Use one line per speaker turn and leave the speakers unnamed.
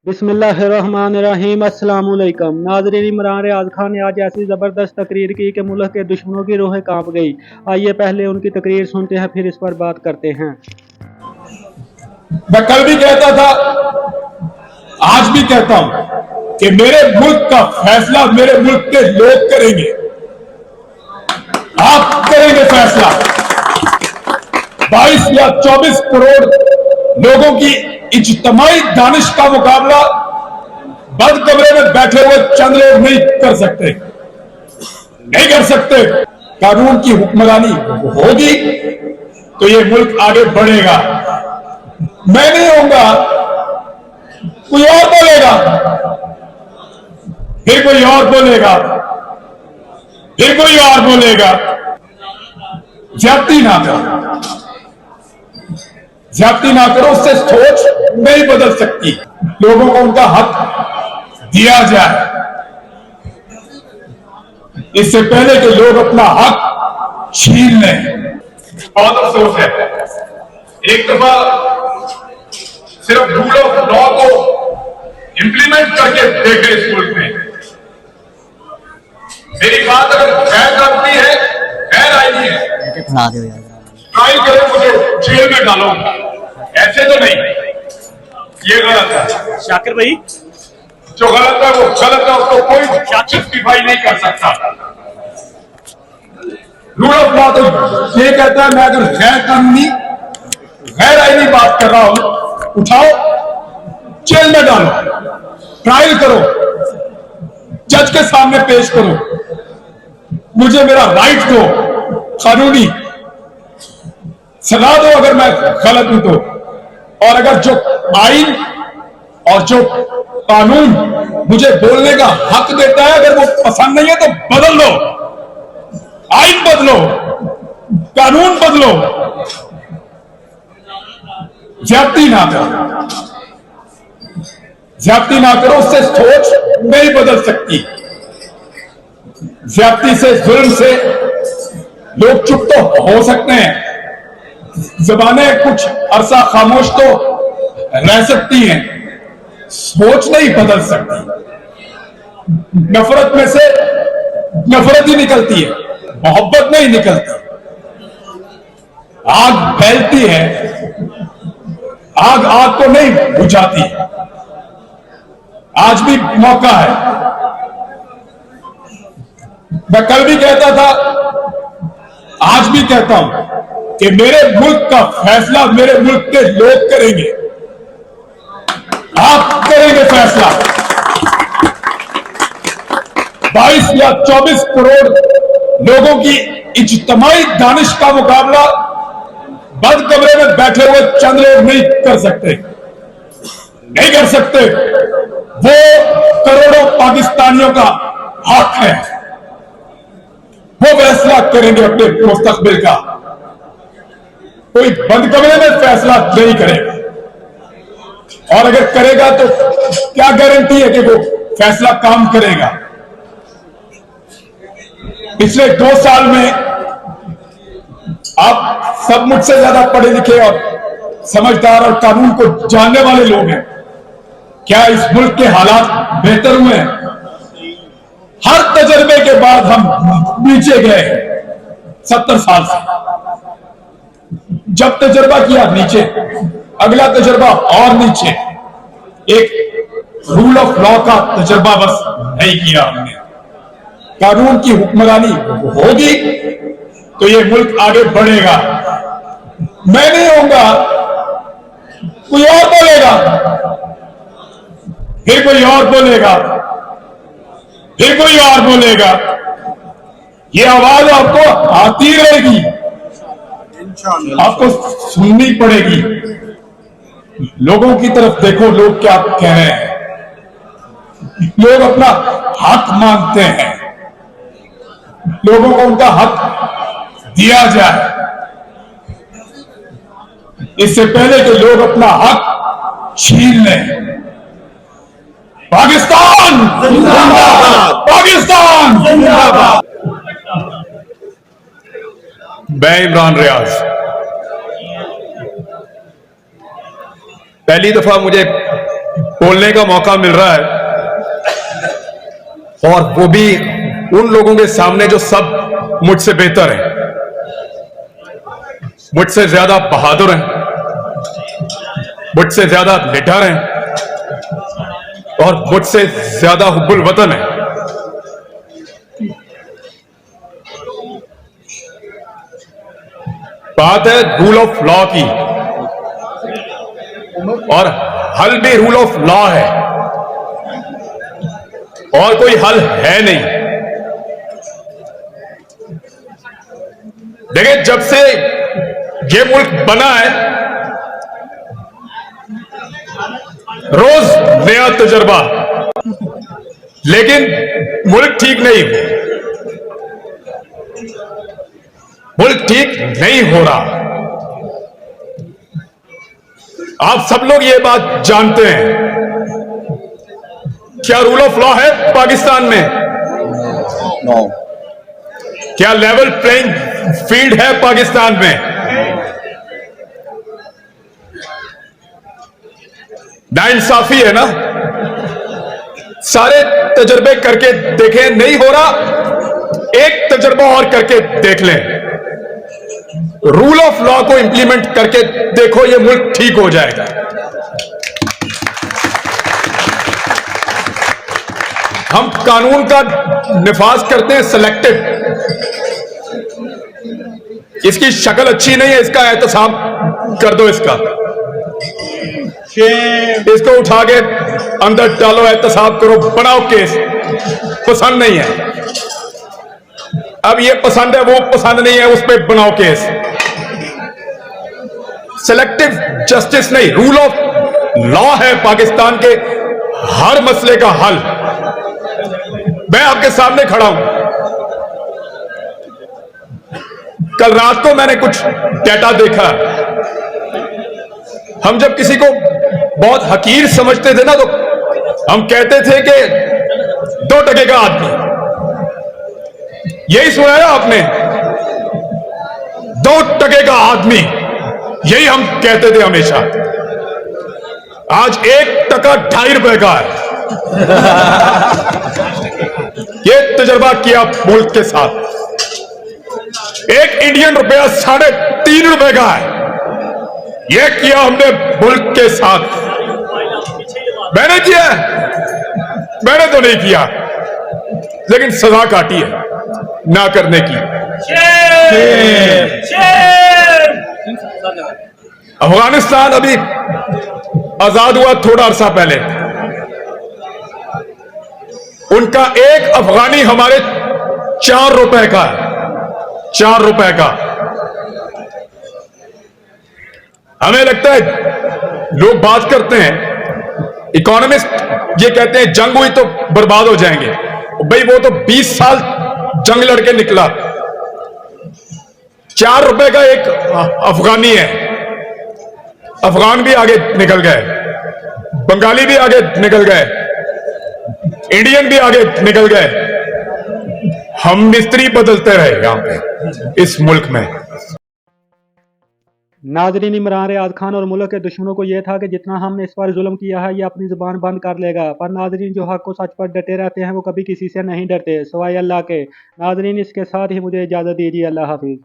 बिस्मिल्लाहिर्रहमानिर्रहीम। अस्सलामुअलैकुम नाज़रीन, इमरान रियाज खान ने आज ऐसी ज़बरदस्त तकरीर की कि मुल्क के दुश्मनों की रूहें कांप गई। आइए पहले उनकी तकरीर सुनते हैं, फिर इस पर बात करते हैं।
मैं कल भी कहता था, आज भी कहता हूं कि मेरे मुल्क का फैसला मेरे मुल्क के लोग करेंगे। आप करेंगे फैसला। 22 या 24 करोड़ लोगों की इज्तिमाई दानिश का मुकाबला बंद कमरे में बैठे हुए चंद लोग नहीं कर सकते, नहीं कर सकते। कानून की हुक्मरानी होगी तो ये मुल्क आगे बढ़ेगा। मैं नहीं होऊंगा, कोई और बोलेगा, फिर कोई और बोलेगा, फिर कोई और बोलेगा। ज्यादती ना करो, ज्यादती ना करो, उससे सोच नहीं बदल सकती। लोगों को उनका हक दिया जाए, इससे पहले कि लोग अपना हक छीन लें। बहुत अफसोस है, एक दफा सिर्फ रूल ऑफ लॉ को इंप्लीमेंट करके देखे इस मुल्क में। मेरी बात अगर गैर कानूनी है, गैर आईनी है, ट्रायल करें, मुझे जेल में डालो, ऐसे तो नहीं। ये गलत है
शाकिर भाई,
जो गलत है वो गलत है, उसको कोई जस्टिफाई नहीं कर सकता। रूल ऑफ लॉ तो ये कहता है, मैं अगर गैर कानूनी गैर आईनी बात कर रहा हूं, उठाओ, जेल में डालो, ट्रायल करो, जज के सामने पेश करो, मुझे मेरा राइट दो, कानूनी सजा दो अगर मैं गलत हूं तो। और अगर जो आइन और जो कानून मुझे बोलने का हक देता है, अगर वो पसंद नहीं है तो बदल लो, आइन बदलो, कानून बदलो। ज्यादती ना करो, ज्यादती ना करो, उससे सोच नहीं बदल सकती। ज्यादती से, जुल्म से लोग चुप तो हो सकते हैं, जबानें कुछ अरसा खामोश तो रह सकती हैं, सोच नहीं बदल सकती। नफरत में से नफरत ही निकलती है, मोहब्बत नहीं निकलती। आग फैलती है, आग आग को नहीं बुझाती। आज भी मौका है। मैं कल भी कहता था, आज भी कहता हूं कि मेरे मुल्क का फैसला मेरे मुल्क के लोग करेंगे। आप करेंगे फैसला। 22 या 24 करोड़ लोगों की इज्तिमाई दानिश का मुकाबला बंद कमरे में बैठे हुए चंद लोग नहीं कर सकते, नहीं कर सकते। वो करोड़ों पाकिस्तानियों का हक है, वो फैसला करेंगे अपने मुस्तकबिल का। कोई बंद कमरे में फैसला नहीं करेगा, और अगर करेगा तो क्या गारंटी है कि वो फैसला काम करेगा। पिछले 2 साल में आप सब मुझसे ज्यादा पढ़े लिखे और समझदार और कानून को जानने वाले लोग हैं। क्या इस मुल्क के हालात बेहतर हुए हैं? हर तजर्बे के बाद हम नीचे गए 70 साल से। जब तजर्बा किया नीचे, अगला तजर्बा और नीचे। एक रूल ऑफ लॉ का तजर्बा बस नहीं किया हमने। कानून की हुक्मरानी होगी तो ये मुल्क आगे बढ़ेगा। मैं नहीं होऊंगा, कोई और बोलेगा, फिर कोई और बोलेगा, फिर कोई और बोलेगा। ये आवाज आपको आती रहेगी, आपको सुननी पड़ेगी। लोगों की तरफ देखो, लोग क्या कह रहे हैं। लोग अपना हक मांगते हैं, लोगों को उनका हक दिया जाए, इससे पहले कि लोग अपना हक छीन लें। पाकिस्तान जिंदाबाद, पाकिस्तान जिंदाबाद। मैं इमरान रियाज, पहली दफा मुझे बोलने का मौका मिल रहा है, और वो भी उन लोगों के सामने जो सब मुझसे बेहतर हैं, मुझसे ज्यादा बहादुर हैं, मुझसे ज्यादा निडर हैं और मुझसे ज्यादा हुब्बुल वतन है। बात है रूल ऑफ लॉ की, और हल भी रूल ऑफ लॉ है, और कोई हल है नहीं। देखिए, जब से ये मुल्क बना है, रोज नया तजर्बा, लेकिन मुल्क ठीक नहीं, मुल्क ठीक नहीं हो रहा। आप सब लोग ये बात जानते हैं। क्या रूल ऑफ लॉ है पाकिस्तान में?
नो।
क्या लेवल प्लेइंग फील्ड है पाकिस्तान में? नाइंसाफी है ना। सारे तजर्बे करके देखें, नहीं हो रहा, एक तजर्बा और करके देख लें, रूल ऑफ लॉ को इंप्लीमेंट करके देखो, ये मुल्क ठीक हो जाएगा। हम कानून का निफाज करते हैं सिलेक्टिव, इसकी शक्ल अच्छी नहीं है, इसका एहतसाब कर दो, इसको उठा के अंदर डालो, एहतसाब करो, बनाओ केस। पसंद नहीं है, अब ये पसंद है, वो पसंद नहीं है, उस पर बनाओ केस। सिलेक्टिव जस्टिस नहीं, रूल ऑफ लॉ है पाकिस्तान के हर मसले का हल। मैं आपके सामने खड़ा हूं। कल रात को मैंने कुछ डेटा देखा। हम जब किसी को बहुत हकीर समझते थे ना, तो हम कहते थे कि 2 टके का आदमी। यही सुना है आपने, 2 टके का आदमी, यही हम कहते थे हमेशा। आज 1 टका 2.5 रुपए का है। ये तजर्बा किया मुल्क के साथ। 1 इंडियन रुपया 3.5 रुपए का है। यह किया हमने मुल्क के साथ। मैंने किया, मैंने तो नहीं किया, लेकिन सजा काटी है ना करने की। अफगानिस्तान अभी आजाद हुआ थोड़ा अरसा पहले। उनका 1 अफगानी हमारे 4 रुपए का है, 4 रुपए का। हमें लगता है, लोग बात करते हैं, इकोनॉमिस्ट ये कहते हैं जंग हुई तो बर्बाद हो जाएंगे। भाई वो तो 20 साल जंग लड़के निकला। 4 रुपए का 1 अफगानी है। अफगान भी आगे निकल गए, बंगाली भी आगे निकल गए, इंडियन भी आगे निकल गए। हम मिस्त्री बदलते रहे यहां पे इस मुल्क में।
नाजरीन, इमरान रियाज खान और मुल्क के दुश्मनों को यह था कि जितना हमने इस पर जुल्म किया है, ये अपनी जुबान बंद कर लेगा। पर नाजरीन, जो हक को सच पर डटे रहते हैं, वो कभी किसी से नहीं डरते, सिवाय अल्लाह के। नाजरीन, इसके साथ ही मुझे इजाज़त दीजिए। अल्लाह हाफिज़।